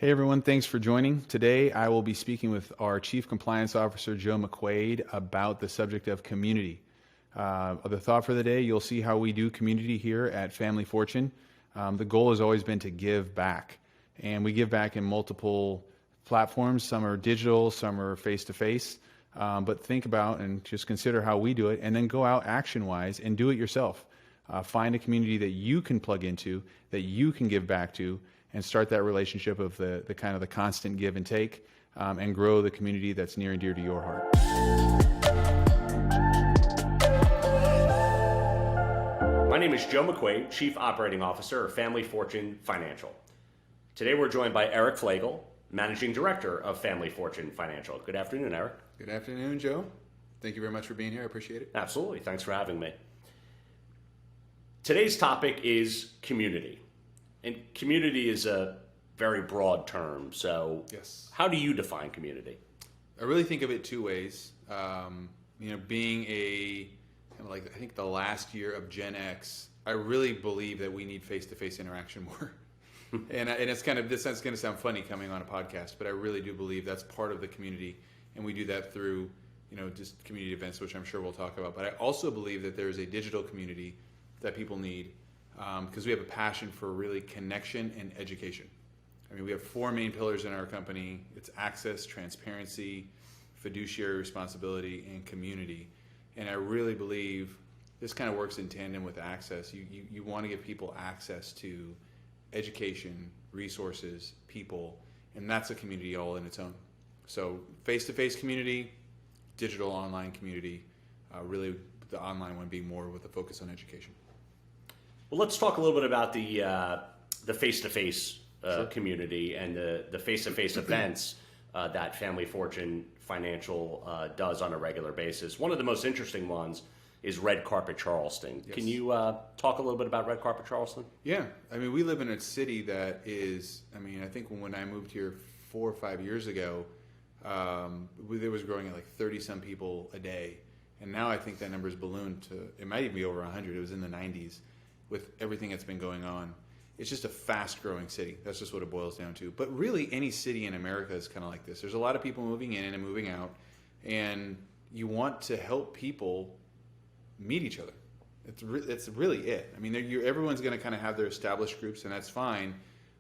Hey everyone, thanks for joining. Today I will be speaking with our Chief Compliance Officer, Joe McQuaid, about the subject of community. The thought for the day, you'll see how we do community here at Family Fortune. The goal has always been to give back, and we give back in multiple platforms. Some are digital, some are face-to-face, but think about and just consider how we do it, and then go out action-wise and do it yourself. Find a community that you can plug into, that you can give back to, and start that relationship of the kind of the constant give and take, and grow the community that's near and dear to your heart. My name is Joe McQuaid, Chief Operating Officer of Family Fortune Financial. Today we're joined by Erik Flagel, Managing Director of Family Fortune Financial. Good afternoon, Erik. Good afternoon, Joe. Thank you very much for being here. I appreciate it. Absolutely. Thanks for having me. Today's topic is community. And community is a very broad term, so yes. How do you define community? I really think of it two ways. Being a kind of like, I think the last year of Gen X, I really believe that we need face-to-face interaction more. and it's kind of, this is going to sound funny coming on a podcast, but I really do believe that's part of the community, and we do that through, just community events, which I'm sure we'll talk about. But I also believe that there's a digital community that people need, because we have a passion for really connection and education. I mean, we have four main pillars in our company. It's access, transparency, fiduciary responsibility, and community. And I really believe this kind of works in tandem with access. You want to give people access to education, resources, people, and that's a community all in its own. So face-to-face community, digital online community, really the online one being more with a focus on education. Well, let's talk a little bit about the face-to-face Sure. community and the face-to-face events that Family Fortune Financial does on a regular basis. One of the most interesting ones is Red Carpet Charleston. Yes. Can you talk a little bit about Red Carpet Charleston? Yeah, I mean, we live in a city that is, I think when I moved here 4 or 5 years ago, it was growing at like 30-some people a day. And now I think that number's ballooned to, it might even be over 100. It was in the 90s with everything that's been going on. It's just a fast-growing city. That's just what it boils down to. But really, any city in America is kind of like this. There's a lot of people moving in and moving out, and you want to help people meet each other. It's really it. I mean, everyone's going to kind of have their established groups, and that's fine.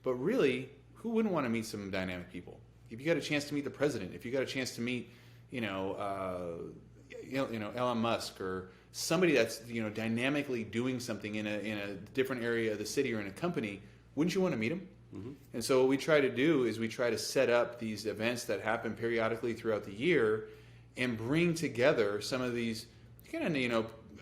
But really, who wouldn't want to meet some dynamic people? If you got a chance to meet the president, if you got a chance to meet, Elon Musk, or somebody that's dynamically doing something in a different area of the city or in a company, wouldn't you want to meet them? Mm-hmm. And so what we try to do is we try to set up these events that happen periodically throughout the year and bring together some of these kind of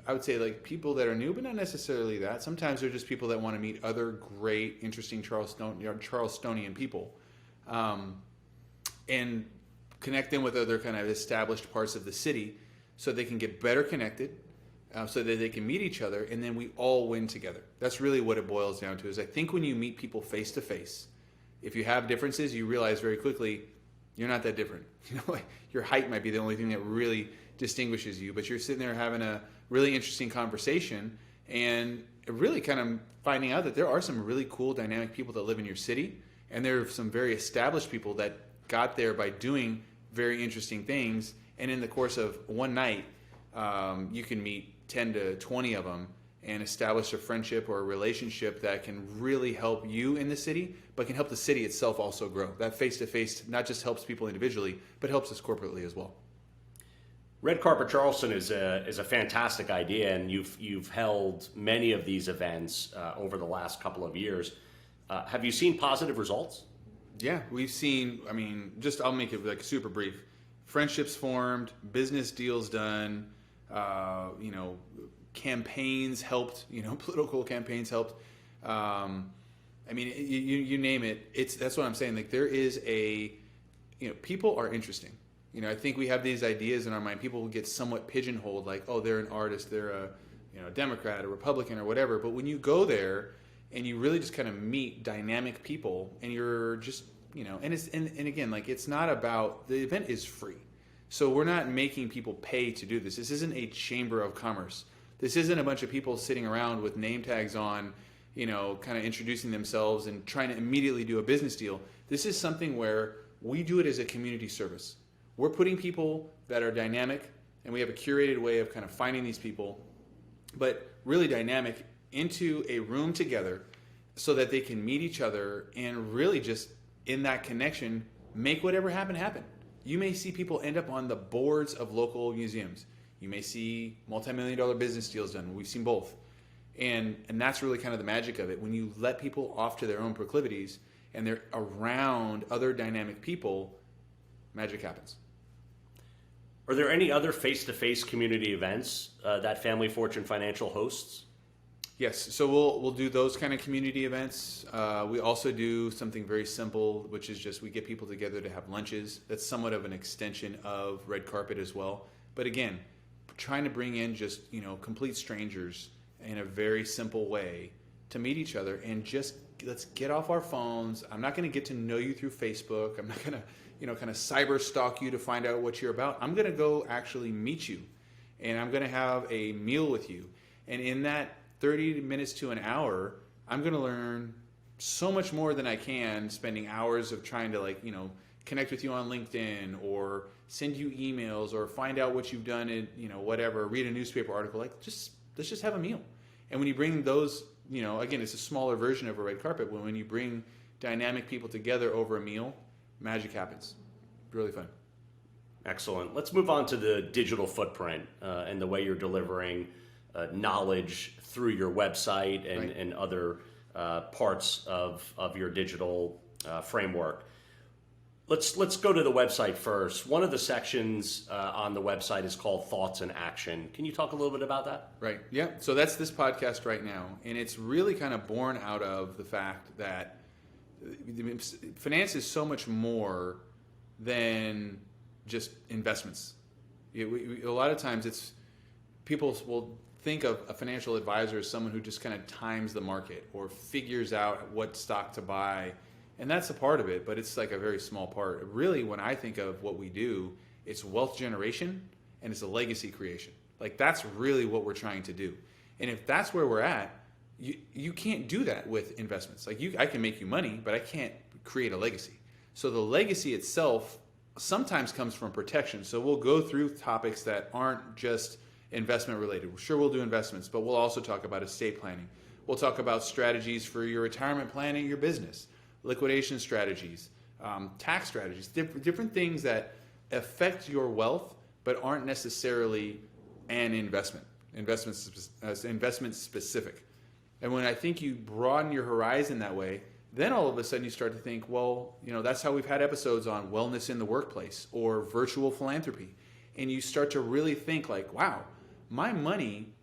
I would say like people that are new, but not necessarily that. Sometimes they're just people that want to meet other great, interesting Charlestonian people, and connect them with other kind of established parts of the city so they can get better connected, so that they can meet each other, and then we all win together. That's really what it boils down to. Is I think when you meet people face to face, if you have differences, you realize very quickly you're not that different. Your height might be the only thing that really distinguishes you, but you're sitting there having a really interesting conversation and really kind of finding out that there are some really cool, dynamic people that live in your city, and there are some very established people that got there by doing very interesting things. And in the course of one night, you can meet 10 to 20 of them and establish a friendship or a relationship that can really help you in the city, but can help the city itself also grow. That face-to-face not just helps people individually, but helps us corporately as well. Red Carpet Charleston is a fantastic idea, and you've held many of these events over the last couple of years. Have you seen positive results? Yeah, we've seen, I'll make it like super brief. Friendships formed, business deals done, campaigns helped, political campaigns helped. You name it. That's what I'm saying. Like there is people are interesting. I think we have these ideas in our mind. People get somewhat pigeonholed, like, oh, they're an artist, they're a Democrat, a Republican, or whatever. But when you go there and you really just kind of meet dynamic people, and you're just, and again, like it's not about, the event is free. So we're not making people pay to do this. This isn't a chamber of commerce. This isn't a bunch of people sitting around with name tags on, kind of introducing themselves and trying to immediately do a business deal. This is something where we do it as a community service. We're putting people that are dynamic, and we have a curated way of kind of finding these people, but really dynamic, into a room together so that they can meet each other and really just in that connection make whatever happen. You may see people end up on the boards of local museums. You may see multi-million-dollar business deals done. We've seen both. And that's really kind of the magic of it. When you let people off to their own proclivities and they're around other dynamic people, magic happens. Are there any other face-to-face community events that Family Fortune Financial hosts? Yes, so we'll do those kind of community events. We also do something very simple, which is just we get people together to have lunches. That's somewhat of an extension of Red Carpet as well. But again, trying to bring in just complete strangers in a very simple way to meet each other and just let's get off our phones. I'm not going to get to know you through Facebook. I'm not going to kind of cyber stalk you to find out what you're about. I'm going to go actually meet you, and I'm going to have a meal with you. And in that 30 minutes to an hour, I'm going to learn so much more than I can spending hours of trying to connect with you on LinkedIn or send you emails or find out what you've done in, whatever, read a newspaper article. Let's just have a meal. And when you bring those, again, it's a smaller version of a red carpet. When you bring dynamic people together over a meal, magic happens. Really fun. Excellent. Let's move on to the digital footprint and the way you're delivering knowledge through your website and other parts of your digital framework. Let's go to the website first. One of the sections on the website is called Thoughts and Action. Can you talk a little bit about that? Right. Yeah. So that's this podcast right now, and it's really kind of born out of the fact that finance is so much more than just investments. A lot of times people will think of a financial advisor as someone who just kind of times the market or figures out what stock to buy. And that's a part of it, but it's like a very small part. Really, when I think of what we do, it's wealth generation and it's a legacy creation. That's really what we're trying to do. And if that's where we're at, you can't do that with investments. I can make you money, but I can't create a legacy. So the legacy itself sometimes comes from protection. So we'll go through topics that aren't just investment related. Sure, we'll do investments, but we'll also talk about estate planning. We'll talk about strategies for your retirement plan and your business, liquidation strategies, tax strategies, different things that affect your wealth but aren't necessarily an investment specific. And when I think you broaden your horizon that way, then all of a sudden you start to think, well, that's how we've had episodes on wellness in the workplace or virtual philanthropy. And you start to really think wow, my money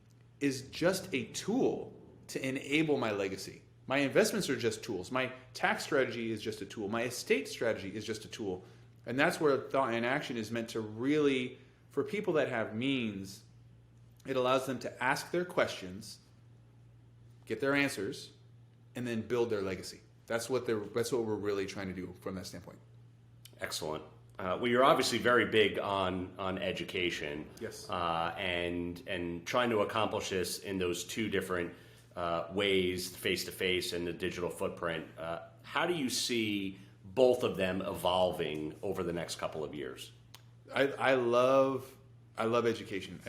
is just a tool to enable my legacy. My investments are just tools. My tax strategy is just a tool. My estate strategy is just a tool. And that's where Thought and Action is meant to really, for people that have means, it allows them to ask their questions, get their answers, and then build their legacy. That's what we're really trying to do from that standpoint. Excellent. Well, you're obviously very big on education. Yes. And trying to accomplish this in those two different ways, face-to-face and the digital footprint. How do you see both of them evolving over the next couple of years? I love education.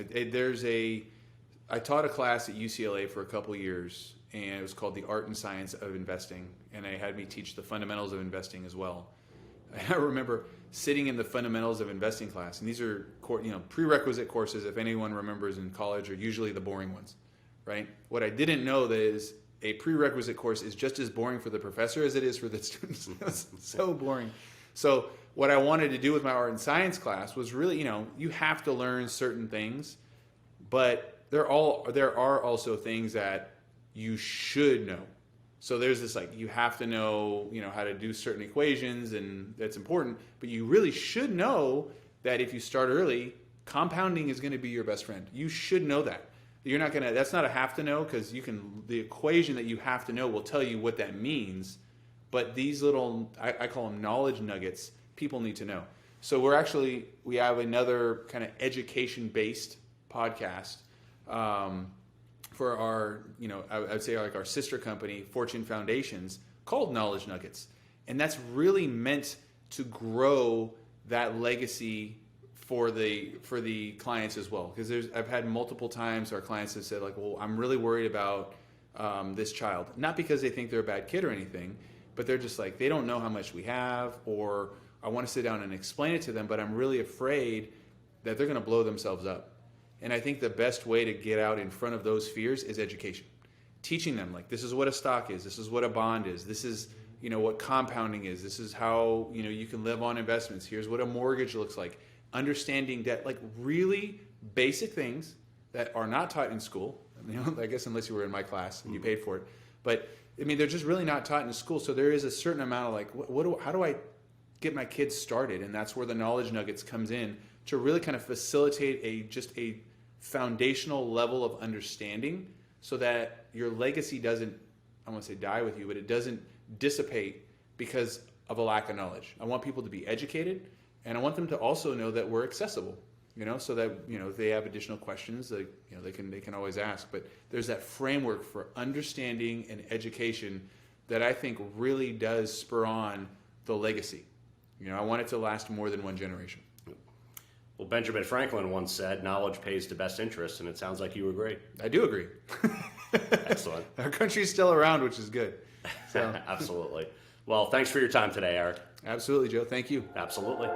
I taught a class at UCLA for a couple years, and it was called The Art and Science of Investing, and they had me teach the fundamentals of investing as well. I remember sitting in the fundamentals of investing class, and these are prerequisite courses, if anyone remembers in college, are usually the boring ones, right? What I didn't know that is a prerequisite course is just as boring for the professor as it is for the students. It was so boring. So what I wanted to do with my art and science class was really, you have to learn certain things, but there are also things that you should know. So there's this you have to know, how to do certain equations, and that's important, but you really should know that if you start early, compounding is going to be your best friend. You should know that. That's not a have to know, because the equation that you have to know will tell you what that means, but these little, I call them knowledge nuggets, people need to know. So we have another kind of education-based podcast, for our, I would say our sister company, Fortune Foundations, called Knowledge Nuggets. And that's really meant to grow that legacy for the clients as well. Because I've had multiple times our clients have said like, well, I'm really worried about this child. Not because they think they're a bad kid or anything, but they're just like, they don't know how much we have, or I want to sit down and explain it to them, but I'm really afraid that they're going to blow themselves up. And I think the best way to get out in front of those fears is education. Teaching them, like, this is what a stock is, this is what a bond is, this is, what compounding is, this is how, you can live on investments, here's what a mortgage looks like. Understanding debt, like really basic things that are not taught in school. I guess unless you were in my class and you paid for it. But I mean, they're just really not taught in school. So there is a certain amount of like, how do I get my kids started? And that's where the knowledge nuggets comes in to really kind of facilitate just a foundational level of understanding, so that your legacy doesn't, I won't say die with you, but it doesn't dissipate because of a lack of knowledge. I want people to be educated, and I want them to also know that we're accessible, so that, if they have additional questions, they can always ask. But there's that framework for understanding and education that I think really does spur on the legacy. I want it to last more than one generation. Well, Benjamin Franklin once said, knowledge pays the best interest, and it sounds like you agree. I do agree. Excellent. Our country's still around, which is good. So. Absolutely. Well, thanks for your time today, Erik. Absolutely, Joe. Thank you. Absolutely.